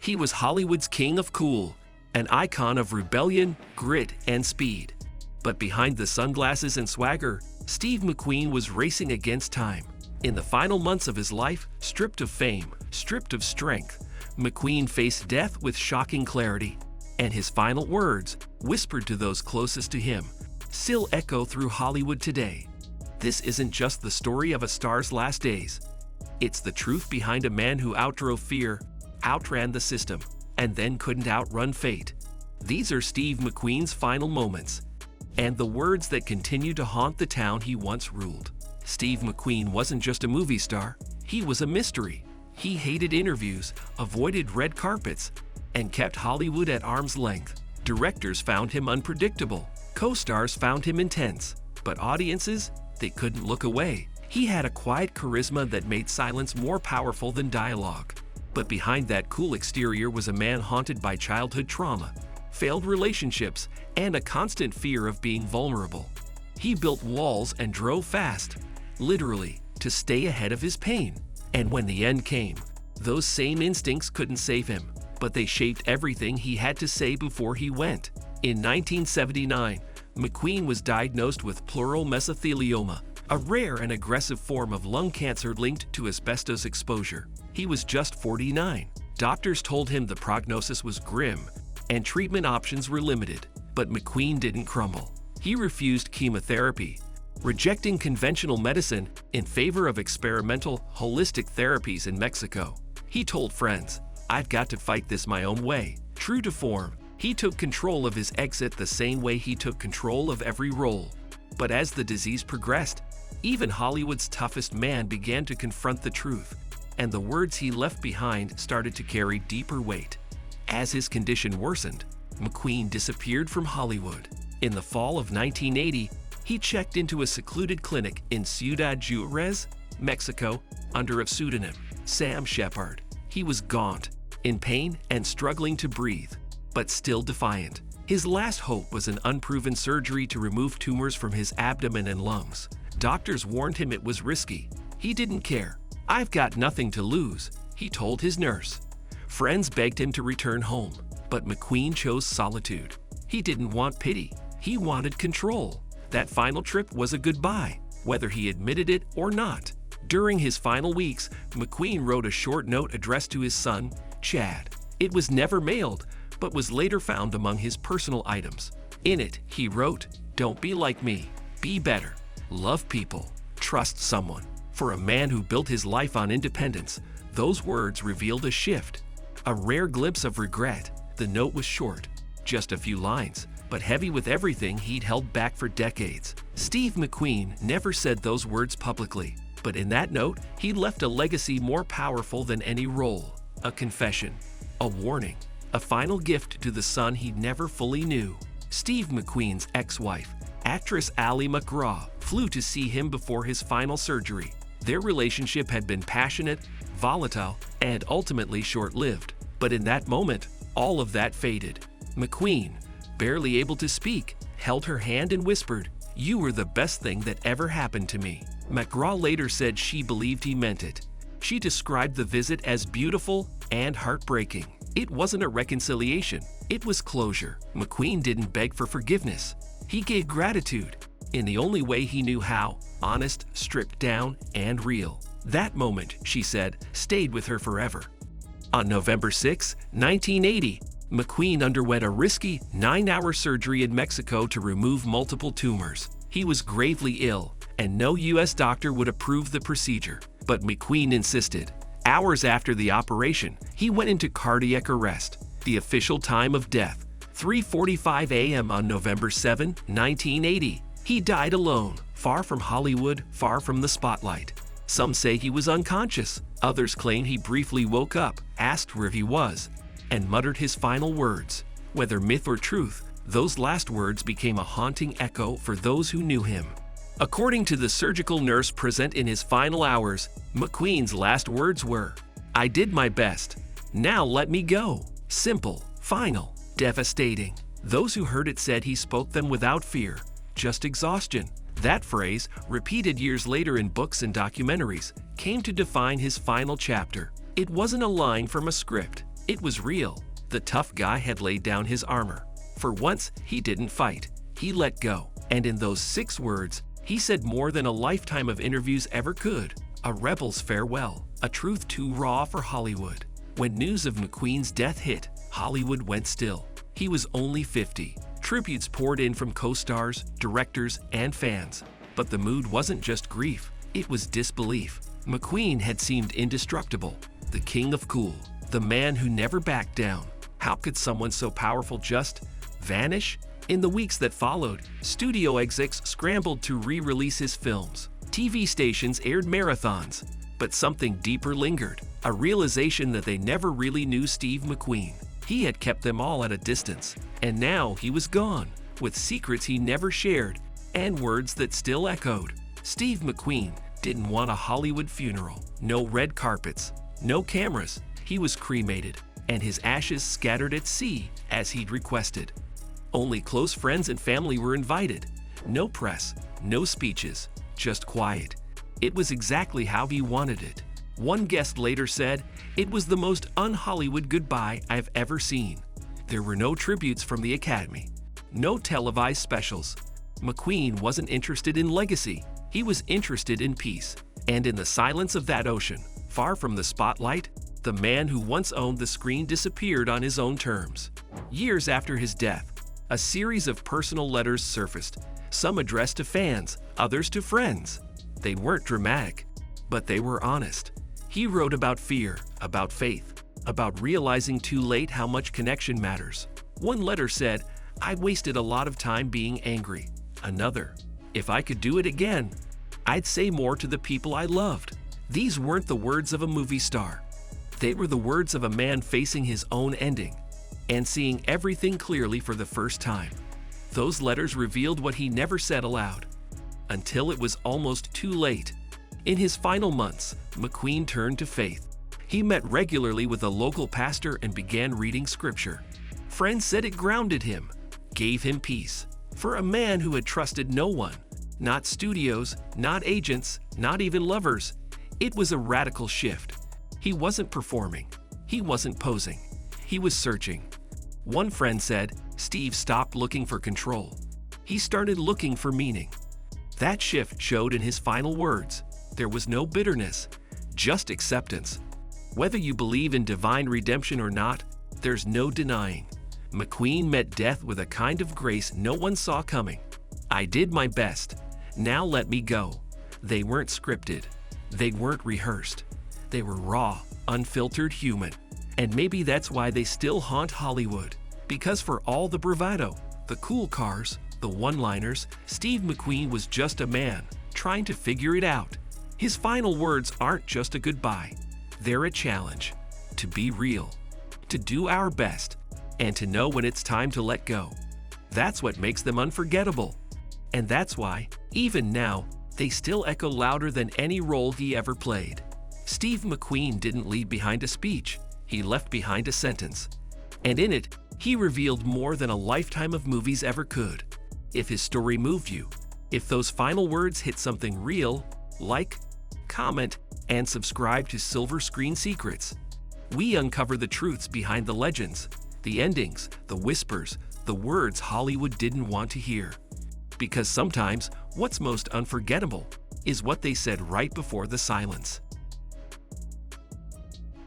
He was Hollywood's king of cool, an icon of rebellion, grit, and speed. But behind the sunglasses and swagger, Steve McQueen was racing against time. In the final months of his life, stripped of fame, stripped of strength, McQueen faced death with shocking clarity. And his final words, whispered to those closest to him, still echo through Hollywood today. This isn't just the story of a star's last days. It's the truth behind a man who outdrove fear, outran the system, and then couldn't outrun fate. These are Steve McQueen's final moments, and the words that continue to haunt the town he once ruled. Steve McQueen wasn't just a movie star, he was a mystery. He hated interviews, avoided red carpets, and kept Hollywood at arm's length. Directors found him unpredictable, co-stars found him intense, but audiences, they couldn't look away. He had a quiet charisma that made silence more powerful than dialogue. But behind that cool exterior was a man haunted by childhood trauma, failed relationships, and a constant fear of being vulnerable. He built walls and drove fast, literally, to stay ahead of his pain. And when the end came, those same instincts couldn't save him, but they shaped everything he had to say before he went. In 1979, McQueen was diagnosed with pleural mesothelioma, a rare and aggressive form of lung cancer linked to asbestos exposure. He was just 49. Doctors told him the prognosis was grim and treatment options were limited, but McQueen didn't crumble. He refused chemotherapy, rejecting conventional medicine in favor of experimental, holistic therapies in Mexico. He told friends, "I've got to fight this my own way." True to form, he took control of his exit the same way he took control of every role. But as the disease progressed, even Hollywood's toughest man began to confront the truth, and the words he left behind started to carry deeper weight. As his condition worsened, McQueen disappeared from Hollywood. In the fall of 1980, he checked into a secluded clinic in Ciudad Juarez, Mexico, under a pseudonym, Sam Shepard. He was gaunt, in pain and struggling to breathe, but still defiant. His last hope was an unproven surgery to remove tumors from his abdomen and lungs. Doctors warned him it was risky. He didn't care. "I've got nothing to lose," he told his nurse. Friends begged him to return home, but McQueen chose solitude. He didn't want pity. He wanted control. That final trip was a goodbye, whether he admitted it or not. During his final weeks, McQueen wrote a short note addressed to his son, Chad. It was never mailed, but was later found among his personal items. In it, he wrote, "Don't be like me. Be better. Love people. Trust someone." For a man who built his life on independence, those words revealed a shift. A rare glimpse of regret. The note was short, just a few lines, but heavy with everything he'd held back for decades. Steve McQueen never said those words publicly, but in that note, he left a legacy more powerful than any role. A confession, a warning, a final gift to the son he never fully knew. Steve McQueen's ex-wife, actress Ally McGraw, flew to see him before his final surgery. Their relationship had been passionate, volatile, and ultimately short-lived. But in that moment, all of that faded. McQueen, barely able to speak, held her hand and whispered, "You were the best thing that ever happened to me." McGraw later said she believed he meant it. She described the visit as beautiful and heartbreaking. It wasn't a reconciliation, it was closure. McQueen didn't beg for forgiveness. He gave gratitude, in the only way he knew how, honest, stripped down, and real. That moment, she said, stayed with her forever. On November 6, 1980, McQueen underwent a risky 9-hour surgery in Mexico to remove multiple tumors. He was gravely ill, and no U.S. doctor would approve the procedure. But McQueen insisted. Hours after the operation, he went into cardiac arrest. The official time of death, 3:45 a.m. on November 7, 1980. He died alone, far from Hollywood, far from the spotlight. Some say he was unconscious. Others claim he briefly woke up, asked where he was, and muttered his final words. Whether myth or truth, those last words became a haunting echo for those who knew him. According to the surgical nurse present in his final hours, McQueen's last words were, "I did my best. Now let me go." Simple, final, devastating. Those who heard it said he spoke them without fear, just exhaustion. That phrase, repeated years later in books and documentaries, came to define his final chapter. It wasn't a line from a script. It was real. The tough guy had laid down his armor. For once, he didn't fight. He let go. And in those 6 words, he said more than a lifetime of interviews ever could. A rebel's farewell. A truth too raw for Hollywood. When news of McQueen's death hit, Hollywood went still. He was only 50. Tributes poured in from co-stars, directors, and fans. But the mood wasn't just grief, it was disbelief. McQueen had seemed indestructible, the king of cool, the man who never backed down. How could someone so powerful just vanish? In the weeks that followed, studio execs scrambled to re-release his films. TV stations aired marathons, but something deeper lingered, a realization that they never really knew Steve McQueen. He had kept them all at a distance, and now he was gone, with secrets he never shared and words that still echoed. Steve McQueen didn't want a Hollywood funeral. No red carpets, no cameras. He was cremated, and his ashes scattered at sea as he'd requested. Only close friends and family were invited. No press, no speeches, just quiet. It was exactly how he wanted it. One guest later said, "It was the most un-Hollywood goodbye I've ever seen." There were no tributes from the Academy, no televised specials. McQueen wasn't interested in legacy. He was interested in peace. And in the silence of that ocean, far from the spotlight, the man who once owned the screen disappeared on his own terms. Years after his death, a series of personal letters surfaced, some addressed to fans, others to friends. They weren't dramatic, but they were honest. He wrote about fear, about faith, about realizing too late how much connection matters. One letter said, "I wasted a lot of time being angry." Another, "If I could do it again, I'd say more to the people I loved." These weren't the words of a movie star. They were the words of a man facing his own ending and seeing everything clearly for the first time. Those letters revealed what he never said aloud, until it was almost too late. In his final months, McQueen turned to faith. He met regularly with a local pastor and began reading scripture. Friends said it grounded him, gave him peace. For a man who had trusted no one, not studios, not agents, not even lovers, it was a radical shift. He wasn't performing. He wasn't posing. He was searching. One friend said, Steve stopped looking for control. He started looking for meaning. That shift showed in his final words. There was no bitterness, just acceptance. Whether you believe in divine redemption or not, there's no denying. McQueen met death with a kind of grace no one saw coming. "I did my best. Now let me go." They weren't scripted. They weren't rehearsed. They were raw, unfiltered human. And maybe that's why they still haunt Hollywood. Because for all the bravado, the cool cars, the one-liners, Steve McQueen was just a man trying to figure it out. His final words aren't just a goodbye. They're a challenge to be real, to do our best, and to know when it's time to let go. That's what makes them unforgettable. And that's why, even now, they still echo louder than any role he ever played. Steve McQueen didn't leave behind a speech. He left behind a sentence. And in it, he revealed more than a lifetime of movies ever could. If his story moved you, if those final words hit something real, like, comment, and subscribe to Silver Screen Secrets. We uncover the truths behind the legends, the endings, the whispers, the words Hollywood didn't want to hear. Because sometimes, what's most unforgettable is what they said right before the silence.